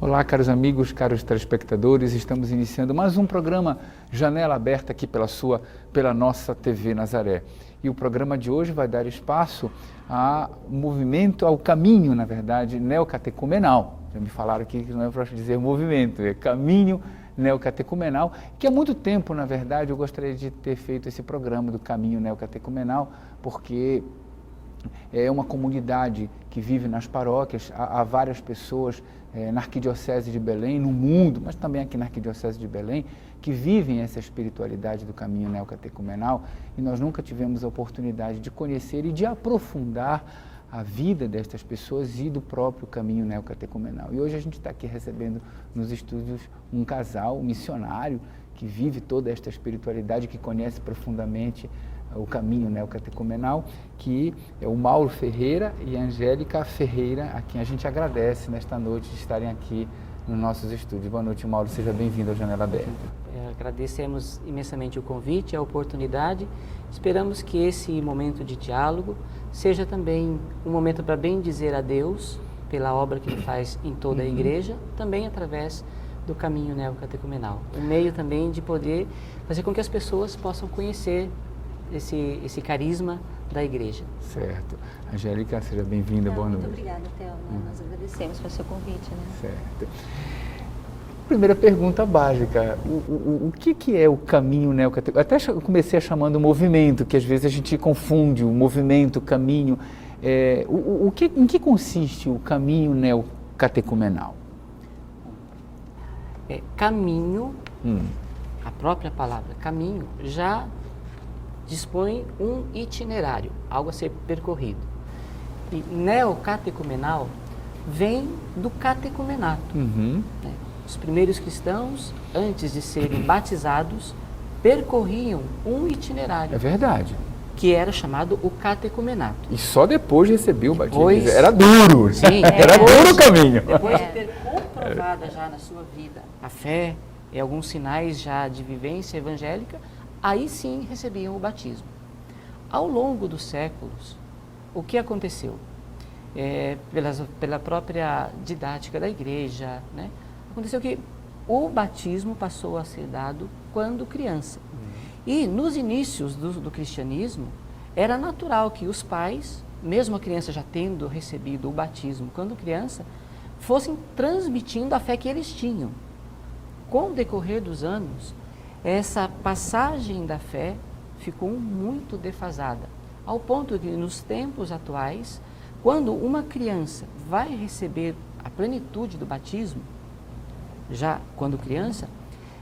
Olá, caros amigos, caros telespectadores, estamos iniciando mais um programa Janela Aberta aqui pela nossa TV Nazaré. E o programa de hoje vai dar espaço ao movimento, ao caminho, na verdade, neocatecumenal. Já me falaram aqui que não é para dizer movimento, é caminho neocatecumenal, que há muito tempo, na verdade, eu gostaria de ter feito esse programa do caminho neocatecumenal, porque é uma comunidade que vive nas paróquias, há várias pessoas na Arquidiocese de Belém, no mundo, mas também aqui na Arquidiocese de Belém, que vivem essa espiritualidade do caminho neocatecumenal, e nós nunca tivemos a oportunidade de conhecer e de aprofundar a vida destas pessoas e do próprio caminho neocatecumenal. E hoje a gente está aqui recebendo nos estúdios um casal, um missionário, que vive toda esta espiritualidade, que conhece profundamente o caminho neocatecumenal, que é o Mauro Ferreira e a Angélica Ferreira, a quem a gente agradece nesta noite de estarem aqui nos nossos estúdios. Boa noite, Mauro, seja bem-vindo ao Janela Aberta. Agradecemos imensamente o convite, a oportunidade. Esperamos que esse momento de diálogo seja também um momento para bendizer a Deus pela obra que Ele faz em toda a igreja, também através do caminho neocatecumenal. Um meio também de poder fazer com que as pessoas possam conhecer esse carisma da igreja. Certo. Angélica, seja bem-vinda, boa noite. Muito obrigada, Thelma. Nós agradecemos pelo seu convite. Certo. Primeira pergunta básica, o que é o caminho neocatecumenal? Até eu comecei chamando movimento, que às vezes a gente confunde o movimento, o caminho. Em que consiste o caminho neocatecumenal? Caminho, a própria palavra caminho, já dispõe um itinerário, algo a ser percorrido. E neocatecumenal vem do catecumenato. Né? Os primeiros cristãos, antes de serem batizados, percorriam um itinerário. É verdade. Que era chamado o catecumenato. E só depois de receber o batismo. Depois, era duro. Sim, era duro o caminho. Depois de ter comprovada já na sua vida a fé e alguns sinais já de vivência evangélica, aí sim recebiam o batismo. Ao longo dos séculos, o que aconteceu? Pela própria didática da igreja, né? Aconteceu que o batismo passou a ser dado quando criança. E nos inícios do cristianismo, era natural que os pais, mesmo a criança já tendo recebido o batismo quando criança, fossem transmitindo a fé que eles tinham. Com o decorrer dos anos, essa passagem da fé ficou muito defasada, ao ponto que nos tempos atuais, quando uma criança vai receber a plenitude do batismo, já quando criança,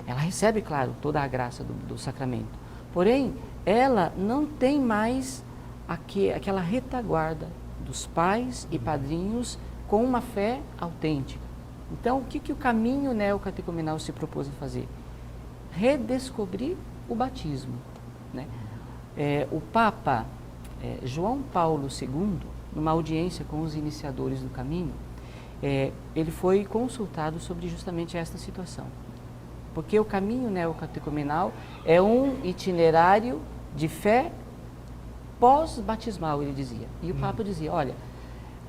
ela recebe, claro, toda a graça do sacramento, porém, ela não tem mais aquela retaguarda dos pais e padrinhos com uma fé autêntica. Então, o que o caminho neocatecumenal se propôs a fazer? Redescobrir o batismo. Né? O Papa João Paulo II, numa audiência com os iniciadores do caminho, ele foi consultado sobre justamente esta situação. Porque o caminho neocatecumenal é um itinerário de fé pós-batismal, ele dizia. E o Papa dizia, olha,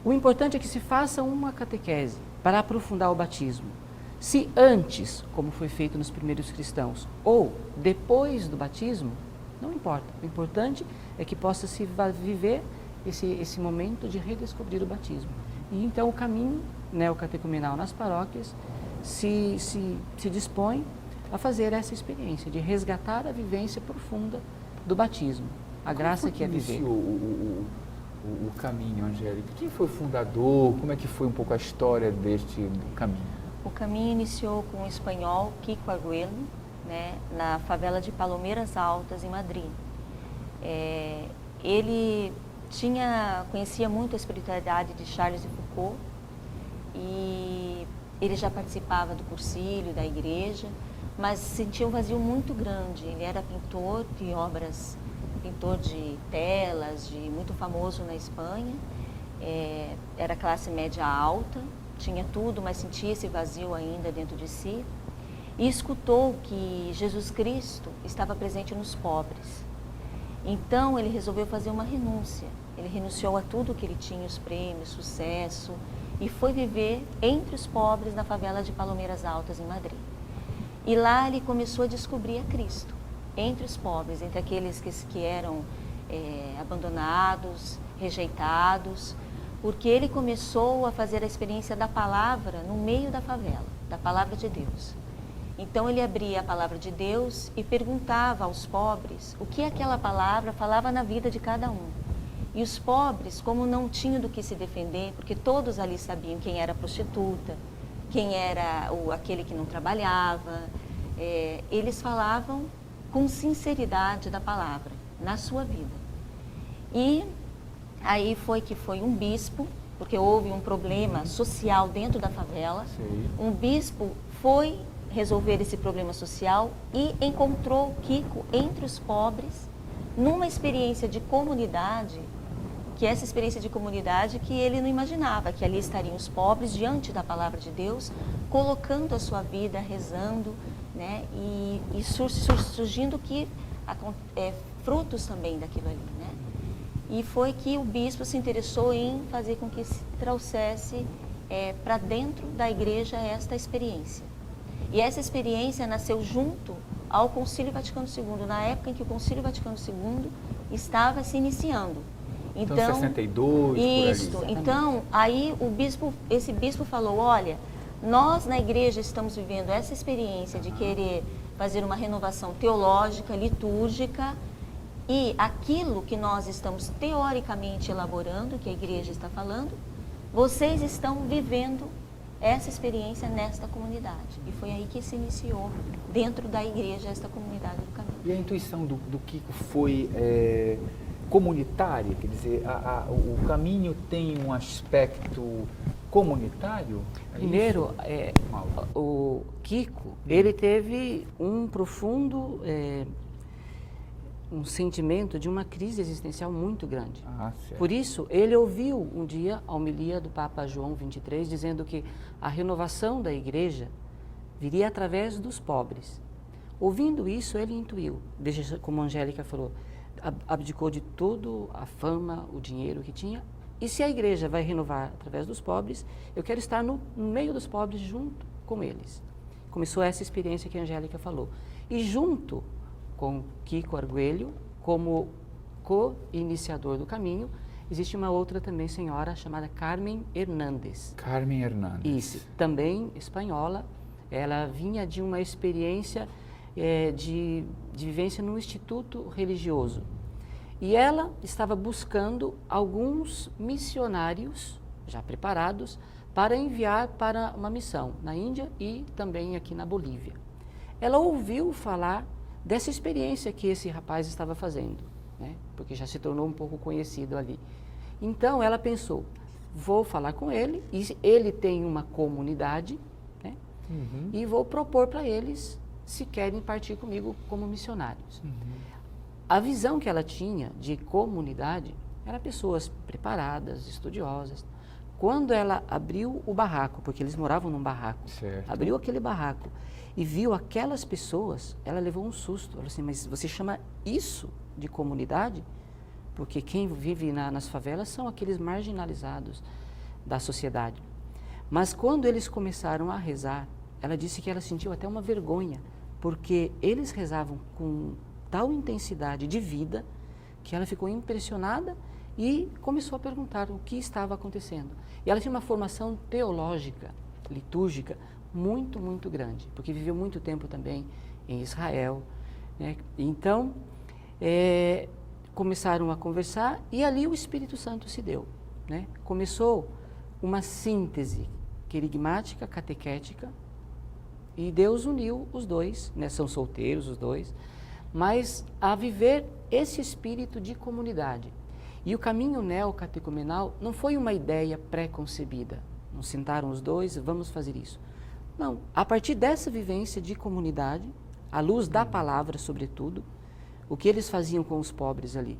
o importante é que se faça uma catequese para aprofundar o batismo. Se antes, como foi feito nos primeiros cristãos, ou depois do batismo, não importa. O importante é que possa se viver esse momento de redescobrir o batismo. E então o caminho neocatecumenal nas paróquias se dispõe a fazer essa experiência de resgatar a vivência profunda do batismo, a graça que é viver. O caminho, Angélica? Quem foi o fundador? Como é que foi um pouco a história deste caminho? O caminho iniciou com o espanhol Kiko Arguello, né, na favela de Palomeiras Altas, em Madrid. Ele conhecia muito a espiritualidade de Charles de Foucault e ele já participava do cursilho da igreja, mas sentia um vazio muito grande. Ele era pintor de obras, pintor de telas, muito famoso na Espanha, era classe média alta, tinha tudo, mas sentia esse vazio ainda dentro de si, e escutou que Jesus Cristo estava presente nos pobres. Então ele resolveu fazer uma renúncia. Ele renunciou a tudo que ele tinha, os prêmios, sucesso, e foi viver entre os pobres na favela de Palomeiras Altas, em Madrid. E lá ele começou a descobrir a Cristo, entre os pobres, entre aqueles que eram abandonados, rejeitados, porque ele começou a fazer a experiência da palavra no meio da favela, da palavra de Deus. Então ele abria a palavra de Deus e perguntava aos pobres o que aquela palavra falava na vida de cada um. E os pobres, como não tinham do que se defender, porque todos ali sabiam quem era a prostituta, quem era aquele que não trabalhava, eles falavam com sinceridade da palavra na sua vida. E aí foi um bispo, porque houve um problema social dentro da favela. Sim. Um bispo foi resolver esse problema social e encontrou Kiko entre os pobres, numa experiência de comunidade, que essa experiência de comunidade que ele não imaginava, que ali estariam os pobres diante da palavra de Deus, colocando a sua vida, rezando, né? E surgindo frutos também daquilo ali, né? E foi que o bispo se interessou em fazer com que se trouxesse para dentro da igreja esta experiência. E essa experiência nasceu junto ao Concílio Vaticano II, na época em que o Concílio Vaticano II estava se iniciando. Então 62, isso. Por ali. Então, aí esse bispo falou, olha, nós na igreja estamos vivendo essa experiência de querer fazer uma renovação teológica, litúrgica, e aquilo que nós estamos teoricamente elaborando, que a igreja está falando, vocês estão vivendo essa experiência nesta comunidade. E foi aí que se iniciou, dentro da igreja, esta comunidade do caminho. E a intuição do Kiko foi comunitária? Quer dizer, o caminho tem um aspecto comunitário? Primeiro, o Kiko, ele teve um profundo um sentimento de uma crise existencial muito grande. Certo. Por isso, ele ouviu um dia a homilia do Papa João XXIII, dizendo que a renovação da igreja viria através dos pobres. Ouvindo isso, ele intuiu, como a Angélica falou, abdicou de toda a fama, o dinheiro que tinha, e se a igreja vai renovar através dos pobres, eu quero estar no meio dos pobres junto com eles. Começou essa experiência que a Angélica falou. E junto com Kiko Arguello, como co-iniciador do caminho, existe uma outra também senhora chamada Carmen Hernández. Carmen Hernández. Isso, também espanhola. Ela vinha de uma experiência de vivência num instituto religioso. E ela estava buscando alguns missionários já preparados para enviar para uma missão na Índia e também aqui na Bolívia. Ela ouviu falar dessa experiência que esse rapaz estava fazendo, né? Porque já se tornou um pouco conhecido ali. Então ela pensou, vou falar com ele, e ele tem uma comunidade, né? E vou propor para eles se querem partir comigo como missionários. A visão que ela tinha de comunidade era pessoas preparadas, estudiosas. Quando ela abriu o barraco, porque eles moravam num barraco, certo. Abriu aquele barraco e viu aquelas pessoas, ela levou um susto. Ela disse, mas você chama isso de comunidade? Porque quem vive nas favelas são aqueles marginalizados da sociedade. Mas quando eles começaram a rezar, ela disse que ela sentiu até uma vergonha, porque eles rezavam com tal intensidade de vida que ela ficou impressionada e começou a perguntar o que estava acontecendo. E ela tinha uma formação teológica, litúrgica, muito, muito grande, porque viveu muito tempo também em Israel, né? Então, começaram a conversar e ali o Espírito Santo se deu, né? Começou uma síntese querigmática, catequética, e Deus uniu os dois, né? São solteiros os dois, mas a viver esse espírito de comunidade. E o caminho neocatecumenal não foi uma ideia pré-concebida, não sentaram os dois, vamos fazer isso. Não, a partir dessa vivência de comunidade, à luz da palavra sobretudo, o que eles faziam com os pobres ali?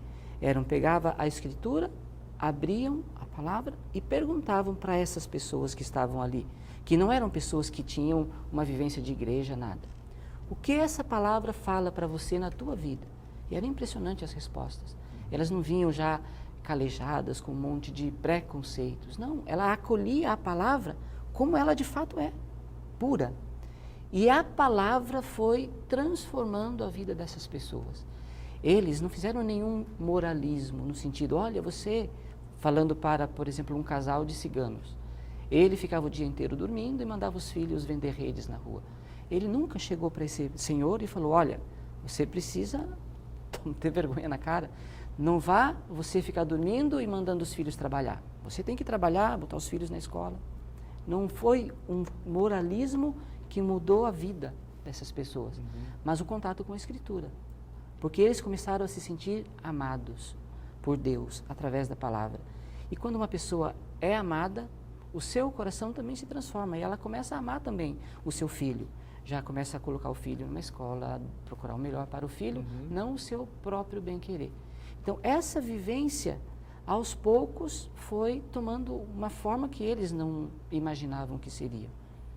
Pegava a escritura, abriam a palavra e perguntavam para essas pessoas que estavam ali, que não eram pessoas que tinham uma vivência de igreja, nada. O que essa palavra fala para você na tua vida? E era impressionante as respostas. Elas não vinham já calejadas, com um monte de preconceitos. Não, ela acolhia a palavra como ela de fato é, pura. E a palavra foi transformando a vida dessas pessoas. Eles não fizeram nenhum moralismo no sentido, olha, você, falando para, por exemplo, um casal de ciganos, ele ficava o dia inteiro dormindo e mandava os filhos vender redes na rua. Ele nunca chegou para esse senhor e falou, olha, você precisa ter vergonha na cara, não vá você ficar dormindo e mandando os filhos trabalhar. Você tem que trabalhar, botar os filhos na escola. Não foi um moralismo que mudou a vida dessas pessoas, mas o contato com a Escritura. Porque eles começaram a se sentir amados por Deus através da palavra. E quando uma pessoa é amada, o seu coração também se transforma e ela começa a amar também o seu filho. Já começa a colocar o filho numa escola, procurar o melhor para o filho, não o seu próprio bem-querer. Então, essa vivência, aos poucos, foi tomando uma forma que eles não imaginavam que seria.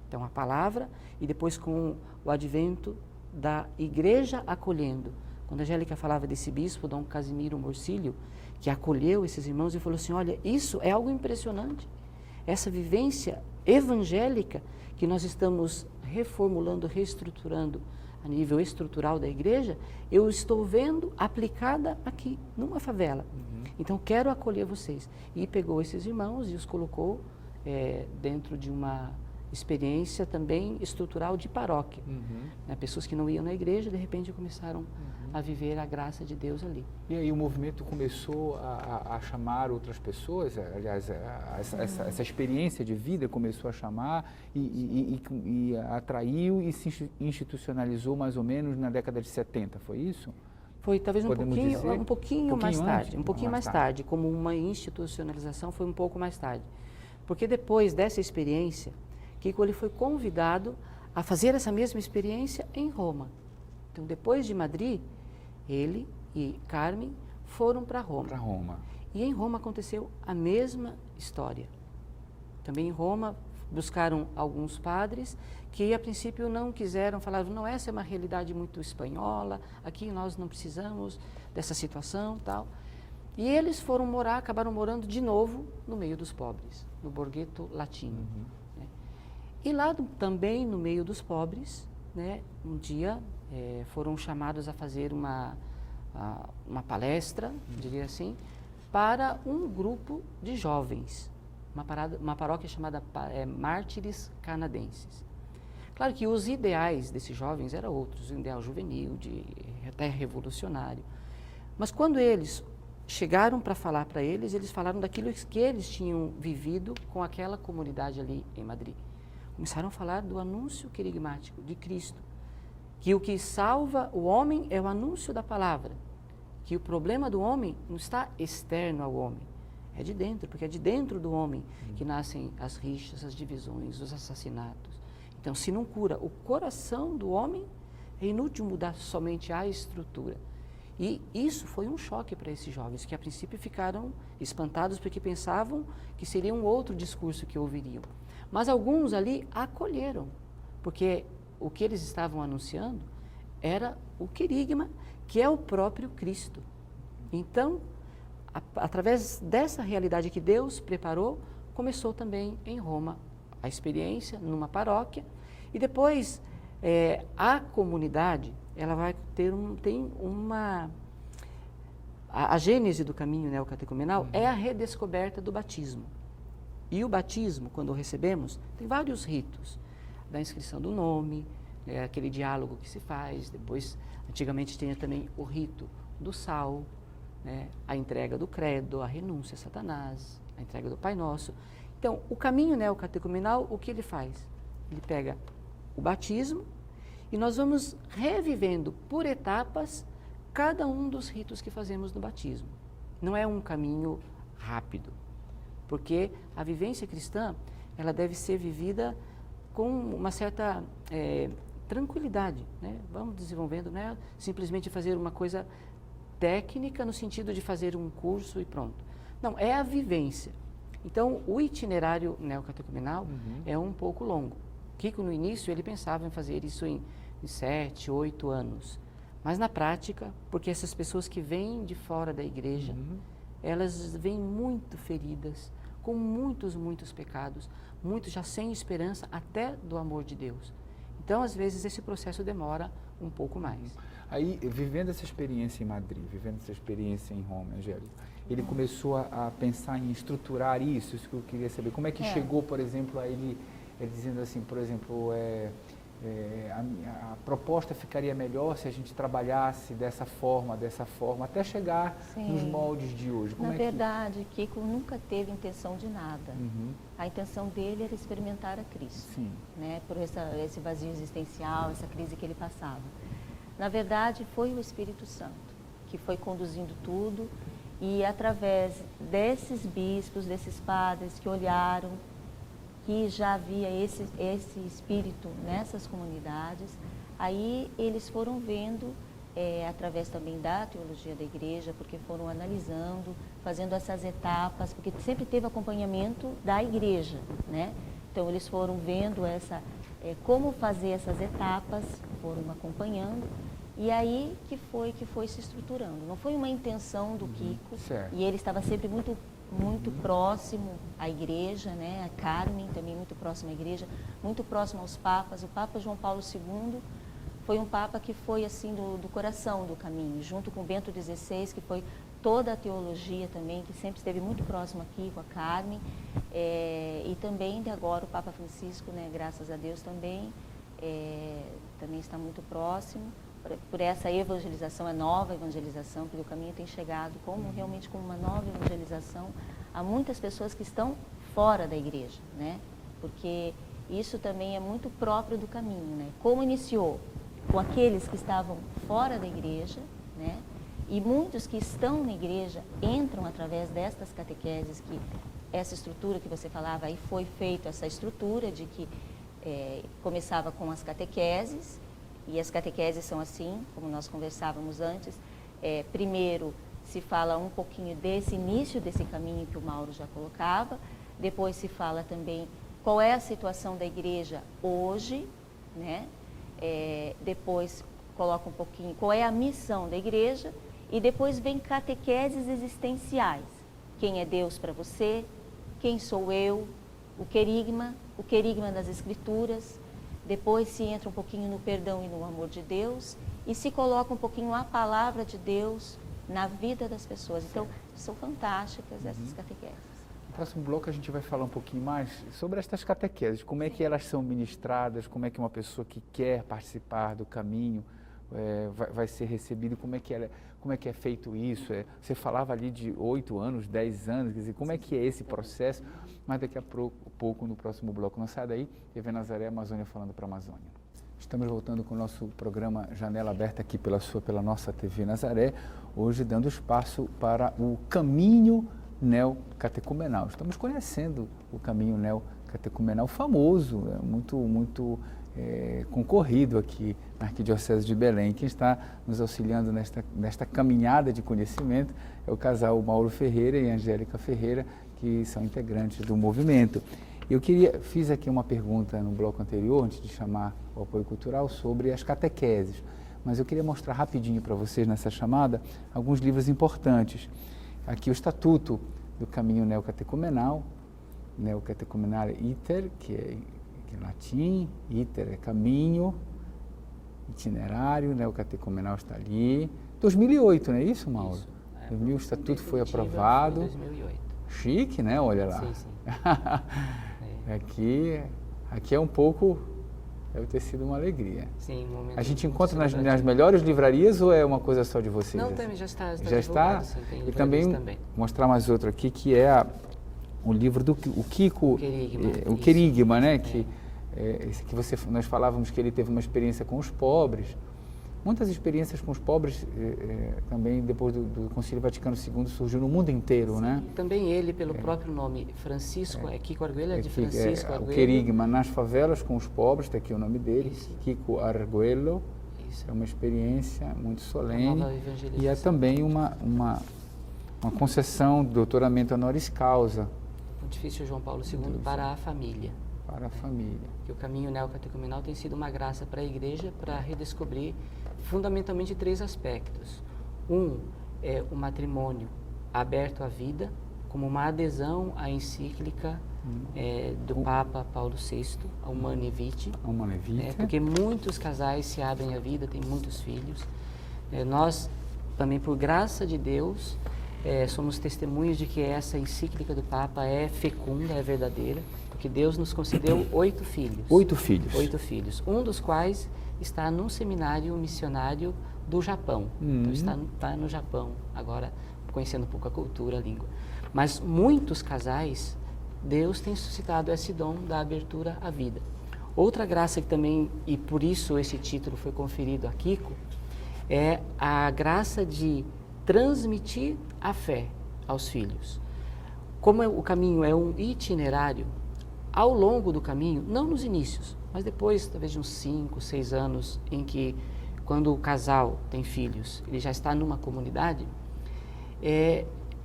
Então, a palavra e depois com o advento da igreja acolhendo. Quando a Angélica falava desse bispo, Dom Casimiro Morcílio, que acolheu esses irmãos e falou assim, olha, isso é algo impressionante. Essa vivência evangélica que nós estamos reformulando, reestruturando a nível estrutural da igreja, eu estou vendo aplicada aqui, numa favela. Então, quero acolher vocês. E pegou esses irmãos e os colocou dentro de uma experiência também estrutural de paróquia. Né? Pessoas que não iam na igreja, de repente começaram a viver a graça de Deus ali. E aí o movimento começou a chamar outras pessoas, aliás, essa experiência de vida começou a chamar e atraiu e se institucionalizou mais ou menos na década de 70, foi isso? Foi talvez um pouquinho mais tarde, mais tarde, como uma institucionalização foi um pouco mais tarde. Porque depois dessa experiência, Kiko ele foi convidado a fazer essa mesma experiência em Roma. Então, depois de Madrid, ele e Carmen foram para Roma. E em Roma aconteceu a mesma história. Também em Roma buscaram alguns padres que a princípio não quiseram, falaram, não, essa é uma realidade muito espanhola, aqui nós não precisamos dessa situação, tal. E eles foram morar, acabaram morando de novo no meio dos pobres, no Borghetto Latino. Né? E lá também no meio dos pobres, né, um dia foram chamados a fazer uma palestra, diria assim, para um grupo de jovens, uma paróquia chamada Mártires Canadenses. Claro que os ideais desses jovens eram outros, um ideal juvenil, até revolucionário. Mas quando eles chegaram para falar para eles falaram daquilo que eles tinham vivido com aquela comunidade ali em Madrid. Começaram a falar do anúncio querigmático de Cristo, que o que salva o homem é o anúncio da palavra, que o problema do homem não está externo ao homem, é de dentro, porque é de dentro do homem que nascem as rixas, as divisões, os assassinatos. Então, se não cura o coração do homem, é inútil mudar somente a estrutura. E isso foi um choque para esses jovens, que a princípio ficaram espantados porque pensavam que seria um outro discurso que ouviriam. Mas alguns ali acolheram, porque o que eles estavam anunciando era o querigma, que é o próprio Cristo. Então, através dessa realidade que Deus preparou, começou também em Roma a experiência numa paróquia, e depois a comunidade, ela vai ter a gênese do caminho neocatecumenal é a redescoberta do batismo. E o batismo, quando o recebemos, tem vários ritos, da inscrição do nome, aquele diálogo que se faz, depois, antigamente tinha também o rito do sal, né, a entrega do credo, a renúncia a Satanás, a entrega do Pai Nosso. Então, o caminho neocatecumenal, o que ele faz? Ele pega o batismo e nós vamos revivendo por etapas cada um dos ritos que fazemos no batismo. Não é um caminho rápido, porque a vivência cristã, ela deve ser vivida com uma certa tranquilidade, né? Vamos desenvolvendo, não é simplesmente fazer uma coisa técnica no sentido de fazer um curso e pronto. Não, é a vivência. Então, o itinerário neocatecumenal é um pouco longo. Kiko, no início, ele pensava em fazer isso em 7, 8 anos. Mas na prática, porque essas pessoas que vêm de fora da igreja, elas vêm muito feridas, com muitos pecados, muitos já sem esperança até do amor de Deus. Então, às vezes, esse processo demora um pouco mais. Aí, vivendo essa experiência em Madrid, vivendo essa experiência em Roma, Angélica, ele começou a pensar em estruturar isso que eu queria saber. Como é que chegou, por exemplo, a ele dizendo assim, por exemplo, a proposta ficaria melhor se a gente trabalhasse dessa forma, até chegar nos moldes de hoje. Na verdade, Kiko nunca teve intenção de nada. A intenção dele era experimentar a Cristo, né? Por esse vazio existencial, essa crise que ele passava. Na verdade, foi o Espírito Santo que foi conduzindo tudo, e através desses bispos, desses padres que olharam que já havia esse espírito nessas comunidades, aí eles foram vendo, através também da teologia da igreja, porque foram analisando, fazendo essas etapas, porque sempre teve acompanhamento da igreja, né? Então eles foram vendo como fazer essas etapas, foram acompanhando, e aí que foi se estruturando. Não foi uma intenção do Kiko, e ele estava sempre muito próximo à igreja, né? A Carmen também muito próxima à igreja, muito próximo aos papas. O Papa João Paulo II foi um papa que foi assim do coração do caminho, junto com Bento XVI, que foi toda a teologia também, que sempre esteve muito próximo aqui com a Carmen, e também de agora o Papa Francisco, né? Graças a Deus também está muito próximo por essa evangelização, a nova evangelização, porque o caminho tem chegado realmente como uma nova evangelização a muitas pessoas que estão fora da igreja, né? Porque isso também é muito próprio do caminho, né? Como iniciou com aqueles que estavam fora da igreja, né? E muitos que estão na igreja entram através destas catequeses, que essa estrutura que você falava, aí foi feita essa estrutura de que começava com as catequeses. E as catequeses são assim, como nós conversávamos antes. Primeiro se fala um pouquinho desse início desse caminho que o Mauro já colocava. Depois se fala também qual é a situação da igreja hoje, né? Depois coloca um pouquinho qual é a missão da igreja. E depois vem catequeses existenciais. Quem é Deus para você? Quem sou eu? O querigma das Escrituras. Depois se entra um pouquinho no perdão e no amor de Deus, e se coloca um pouquinho a palavra de Deus na vida das pessoas. Então, são fantásticas essas catequeses. No próximo bloco a gente vai falar um pouquinho mais sobre estas catequeses, como é que elas são ministradas, como é que uma pessoa que quer participar do caminho vai ser recebida, como é que é feito isso. Você falava ali de 8 anos, 10 anos, quer dizer, como é que é esse processo, mas daqui a pouco no próximo bloco. Não sai daí, TV Nazaré, Amazônia falando para a Amazônia. Estamos voltando com o nosso programa Janela Aberta aqui pela nossa TV Nazaré, hoje dando espaço para o caminho neocatecumenal. Estamos conhecendo o caminho neocatecumenal famoso, muito concorrido aqui na Arquidiocese de Belém. Quem está nos auxiliando nesta caminhada de conhecimento é o casal Mauro Ferreira e Angélica Ferreira, que são integrantes do movimento. Eu fiz aqui uma pergunta no bloco anterior, antes de chamar o apoio cultural, sobre as catequeses, mas eu queria mostrar rapidinho para vocês nessa chamada alguns livros importantes. Aqui o Estatuto do Caminho Neocatecumenal, Neocatecumenare Iter, que é em latim, iter é caminho, itinerário, neocatecumenal está ali. 2008, não é isso, Mauro? Isso. O Estatuto foi aprovado. Foi 2008. Chique, né? Olha lá. Sim. Aqui é um pouco, deve ter sido uma alegria. Sim, um momento. A gente encontra nas melhores livrarias ou é uma coisa só de vocês? Não, também já está. Já está? Sim, e também mostrar mais outro aqui, que é o livro do Kiko, o Querigma, né? Que nós falávamos que ele teve uma experiência com os pobres. Muitas experiências com os pobres também depois do Concílio Vaticano II surgiu no mundo inteiro, né? Também ele, pelo próprio nome, Francisco, Kiko Arguello, de Francisco Arguello. O Querigma nas favelas com os pobres, está aqui o nome dele, Kiko Arguello. É uma experiência muito solene e é também uma concessão do doutoramento honoris causa. Pontifício João Paulo II para a família. Para a família. Que o caminho neocatecumenal tem sido uma graça para a igreja para redescobrir fundamentalmente 3 aspectos. Um é o matrimônio, Aberto à Vida, como uma adesão à encíclica do Papa Paulo VI, a Humanae Vitae. Humanae Vitae. Porque muitos casais se abrem à vida, têm muitos filhos. Nós, também por graça de Deus, somos testemunhos de que essa encíclica do Papa é fecunda, é verdadeira, porque Deus nos concedeu 8 filhos. 8 filhos. 8 filhos. Um dos quais está num seminário missionário do Japão. Então está no Japão, agora conhecendo um pouco a cultura, a língua. Mas muitos casais, Deus tem suscitado esse dom da abertura à vida. Outra graça que também, e por isso esse título foi conferido a Kiko, é a graça de transmitir a fé aos filhos. Como o caminho é um itinerário, ao longo do caminho, não nos inícios, mas depois, talvez de uns 5, 6 anos, em que, quando o casal tem filhos, ele já está numa comunidade,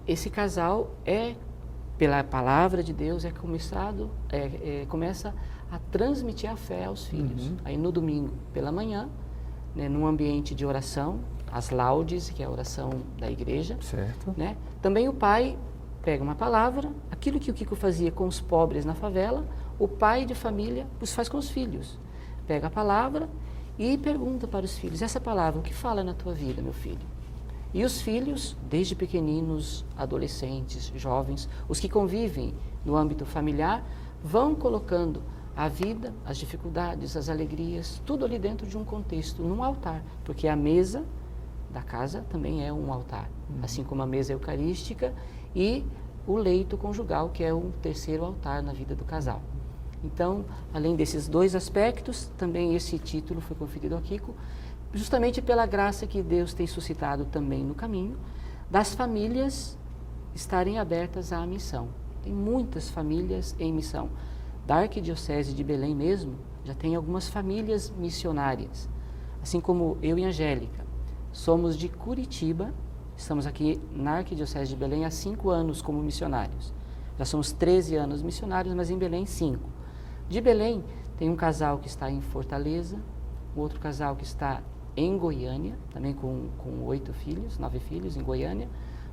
esse casal pela palavra de Deus, começa a transmitir a fé aos filhos. Aí no domingo, pela manhã, num ambiente de oração, as laudes, que é a oração da igreja. Certo. Também o pai pega uma palavra, aquilo que o Kiko fazia com os pobres na favela, o pai de família os faz com os filhos. Pega a palavra e pergunta para os filhos, essa palavra, o que fala na tua vida, meu filho? E os filhos, desde pequeninos, adolescentes, jovens, os que convivem no âmbito familiar, vão colocando a vida, as dificuldades, as alegrias, tudo ali dentro de um contexto, num altar, porque a mesa da casa também é um altar, assim como a mesa eucarística e o leito conjugal, que é o terceiro altar na vida do casal. Então, além desses 2 aspectos, também esse título foi conferido ao Kiko, justamente pela graça que Deus tem suscitado também no caminho, das famílias estarem abertas à missão. Tem muitas famílias em missão. Da Arquidiocese de Belém mesmo, já tem algumas famílias missionárias. Assim como eu e Angélica, somos de Curitiba, estamos aqui na Arquidiocese de Belém há 5 anos como missionários. Já somos 13 anos missionários, mas em Belém 5. De Belém, tem um casal que está em Fortaleza, outro casal que está em Goiânia, também com 8 filhos, 9 filhos em Goiânia,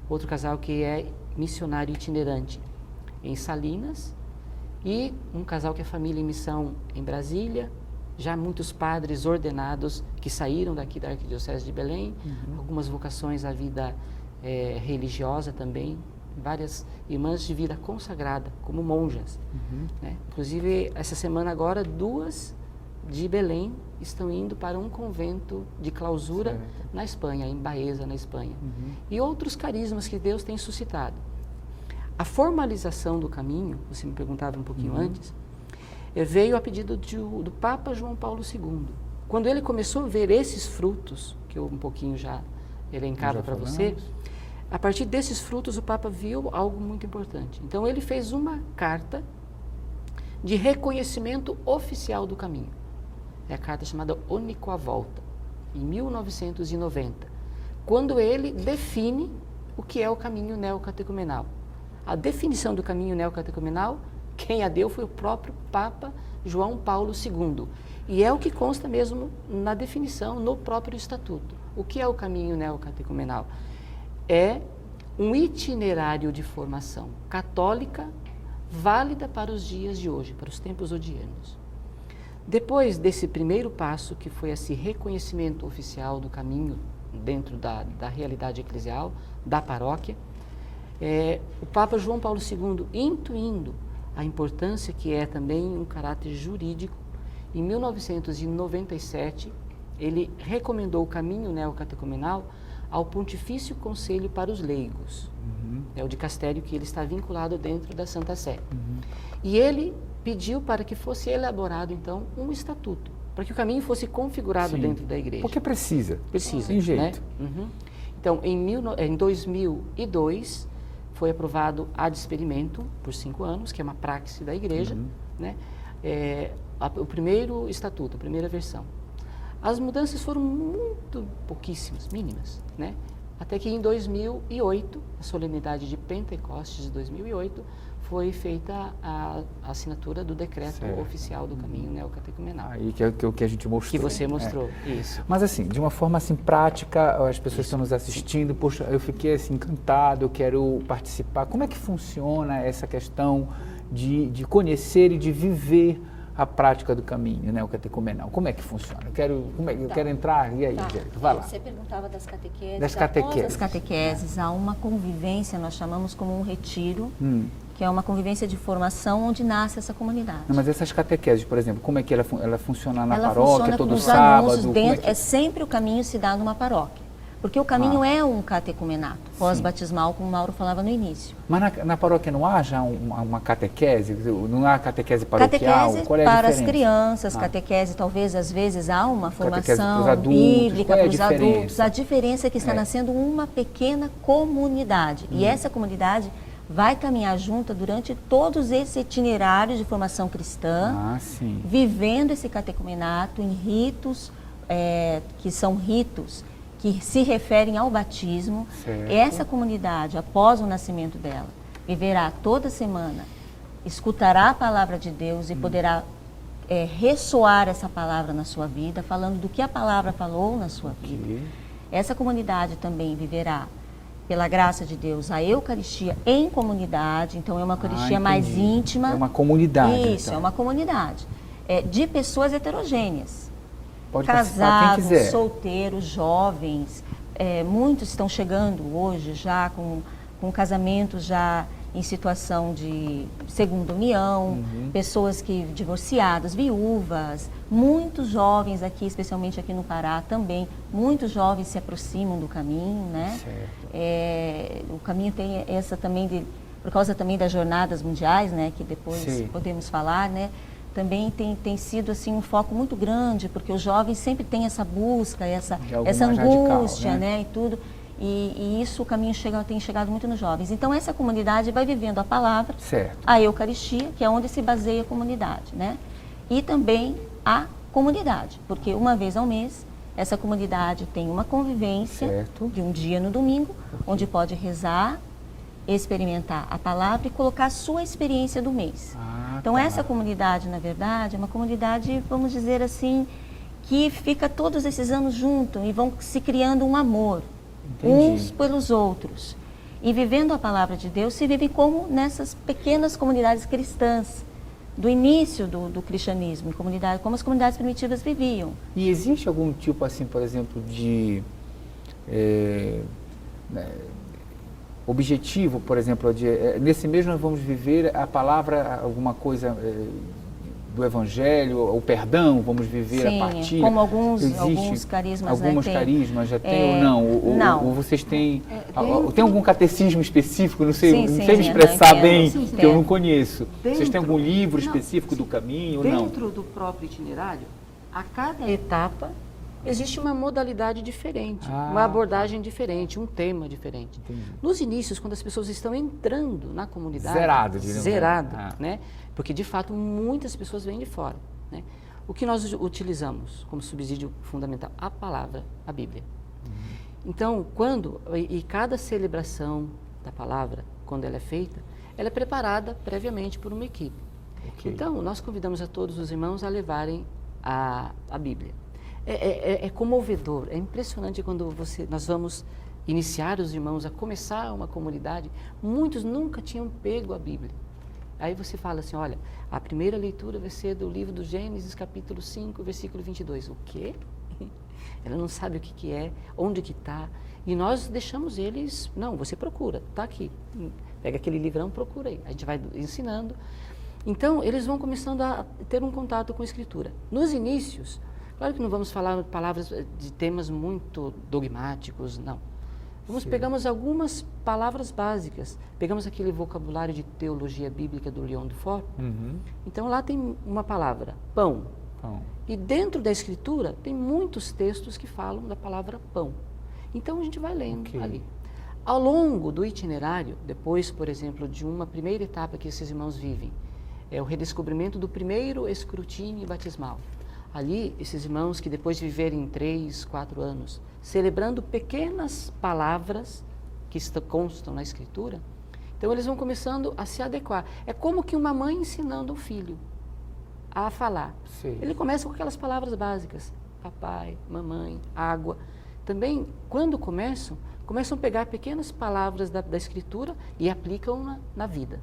outro casal que é missionário itinerante em Salinas, e um casal que é família em missão em Brasília, já muitos padres ordenados que saíram daqui da Arquidiocese de Belém, algumas vocações à vida religiosa também, várias irmãs de vida consagrada, como monjas. Inclusive, essa semana agora, 2 de Belém estão indo para um convento de clausura na Espanha, em Baeza, na Espanha. E outros carismas que Deus tem suscitado. A formalização do caminho, você me perguntava um pouquinho antes, veio a pedido do Papa João Paulo II. Quando ele começou a ver esses frutos, que eu um pouquinho já elencava para você, a partir desses frutos o Papa viu algo muito importante. Então ele fez uma carta de reconhecimento oficial do caminho. É a carta chamada Único à Volta, em 1990, quando ele define o que é o caminho neocatecumenal. A definição do caminho neocatecumenal, quem a deu foi o próprio Papa João Paulo II. E é o que consta mesmo na definição, no próprio estatuto. O que é o caminho neocatecumenal? É um itinerário de formação católica válida para os dias de hoje, para os tempos odianos. Depois desse primeiro passo, que foi esse reconhecimento oficial do caminho dentro da realidade eclesial, da paróquia, o Papa João Paulo II, intuindo a importância que é também um caráter jurídico, em 1997, ele recomendou o caminho neocatecumenal ao Pontifício Conselho para os Leigos. É o dicastério que ele está vinculado dentro da Santa Sé. E ele pediu para que fosse elaborado, então, um estatuto, para que o caminho fosse configurado dentro da igreja. Porque precisa. Precisa. Tem jeito. Então, em 2002, foi aprovado ad experimentum por 5 anos, que é uma praxe da igreja, o primeiro estatuto, a primeira versão. As mudanças foram muito pouquíssimas, mínimas, Até que em 2008, a solenidade de Pentecostes de 2008, foi feita a assinatura do decreto oficial do caminho neocatecumenal. Aí que é o que a gente mostrou. Que você mostrou, isso. Mas assim, de uma forma assim prática, as pessoas estão nos assistindo, poxa, eu fiquei assim encantado, eu quero participar. Como é que funciona essa questão de conhecer e de viver a prática do caminho neocatecumenal? Como é que funciona? Eu quero entrar, e aí, Angélica, vai lá. Você perguntava das catequeses. Das catequeses. Após as catequeses, há uma convivência, nós chamamos como um retiro, que é uma convivência de formação onde nasce essa comunidade. Não, mas essas catequeses, por exemplo, como é que ela funciona na Ela paróquia, funciona todo com os sábado? anúncios dentro, sempre o caminho se dá numa paróquia. Porque o caminho é um catecumenato, pós-batismal, como o Mauro falava no início. Mas na paróquia não há já uma catequese? Não há catequese paroquial? Catequese Qual é a para as diferença? crianças, catequese talvez às vezes há uma formação para os adultos, bíblica qual é a para os adultos. diferença? A diferença é que está nascendo uma pequena comunidade. E essa comunidade vai caminhar junta durante todos esses itinerários de formação cristã, vivendo esse catecumenato em ritos, que são ritos que se referem ao batismo. Essa comunidade, após o nascimento dela, viverá toda semana, escutará a palavra de Deus e poderá ressoar essa palavra na sua vida, falando do que a palavra falou na sua vida. Essa comunidade também viverá, pela graça de Deus, a Eucaristia em comunidade, então é uma Eucaristia mais íntima. É uma comunidade. Isso, é uma comunidade de pessoas heterogêneas. Pode participar quem quiser. Casados, solteiros, jovens, muitos estão chegando hoje já com casamentos já em situação de segunda união, pessoas que divorciadas, viúvas, muitos jovens aqui, especialmente aqui no Pará também, muitos jovens se aproximam do caminho, né? O caminho tem essa também, por causa também das jornadas mundiais, né? Que depois podemos falar, né? Também tem sido assim um foco muito grande, porque os jovens sempre têm essa busca, essa angústia, radical, né? E tudo. E isso, o caminho tem chegado muito nos jovens. Então, essa comunidade vai vivendo a palavra, a Eucaristia, que é onde se baseia a comunidade, né? E também a comunidade, porque uma vez ao mês, essa comunidade tem uma convivência de um dia no domingo, onde pode rezar, experimentar a palavra e colocar a sua experiência do mês. Então, essa comunidade, na verdade, é uma comunidade, vamos dizer assim, que fica todos esses anos juntos e vão se criando um amor. Uns pelos outros. E vivendo a palavra de Deus, se vivem como nessas pequenas comunidades cristãs, do início do cristianismo, como as comunidades primitivas viviam. E existe algum tipo, assim, por exemplo, de objetivo, por exemplo, nesse mês nós vamos viver a palavra, alguma coisa do Evangelho, o perdão, vamos viver a partir... como alguns carismas, alguns carismas já tem ou não? Não. Ou vocês têm... Tem algum catecismo específico? Não sei me expressar bem, que eu não conheço. Vocês têm algum livro específico do caminho ou não? Dentro do próprio itinerário, a cada etapa existe uma modalidade diferente, uma abordagem diferente, um tema diferente. Nos inícios, quando as pessoas estão entrando na comunidade... Zerado, né? Porque, de fato, muitas pessoas vêm de fora, né? O que nós utilizamos como subsídio fundamental? A palavra, a Bíblia. Então, cada celebração da palavra, quando ela é feita, ela é preparada previamente por uma equipe. Então, nós convidamos a todos os irmãos a levarem a Bíblia. É comovedor, é impressionante quando nós vamos iniciar os irmãos a começar uma comunidade, muitos nunca tinham pego a Bíblia. Aí você fala assim, olha, a primeira leitura vai ser do livro do Gênesis, capítulo 5, versículo 22. O quê? Ela não sabe o que é, onde que está. E nós deixamos eles, não, você procura, está aqui. Pega aquele livrão, procura aí. A gente vai ensinando. Então, eles vão começando a ter um contato com a Escritura. Nos inícios, claro que não vamos falar palavras de temas muito dogmáticos, não. Pegamos algumas palavras básicas, pegamos aquele vocabulário de teologia bíblica do Leon Dufour. Então lá tem uma palavra, pão. E dentro da Escritura tem muitos textos que falam da palavra pão. Então a gente vai lendo ali. Ao longo do itinerário, depois, por exemplo, de uma primeira etapa que esses irmãos vivem, é o redescobrimento do primeiro escrutínio batismal. ali, esses irmãos que depois de viverem 3, 4 anos, celebrando pequenas palavras que constam na Escritura, então eles vão começando a se adequar. É como que uma mãe ensinando o filho a falar. Sim. Ele começa com aquelas palavras básicas, papai, mamãe, água. Também, quando começam a pegar pequenas palavras da Escritura e aplicam na vida.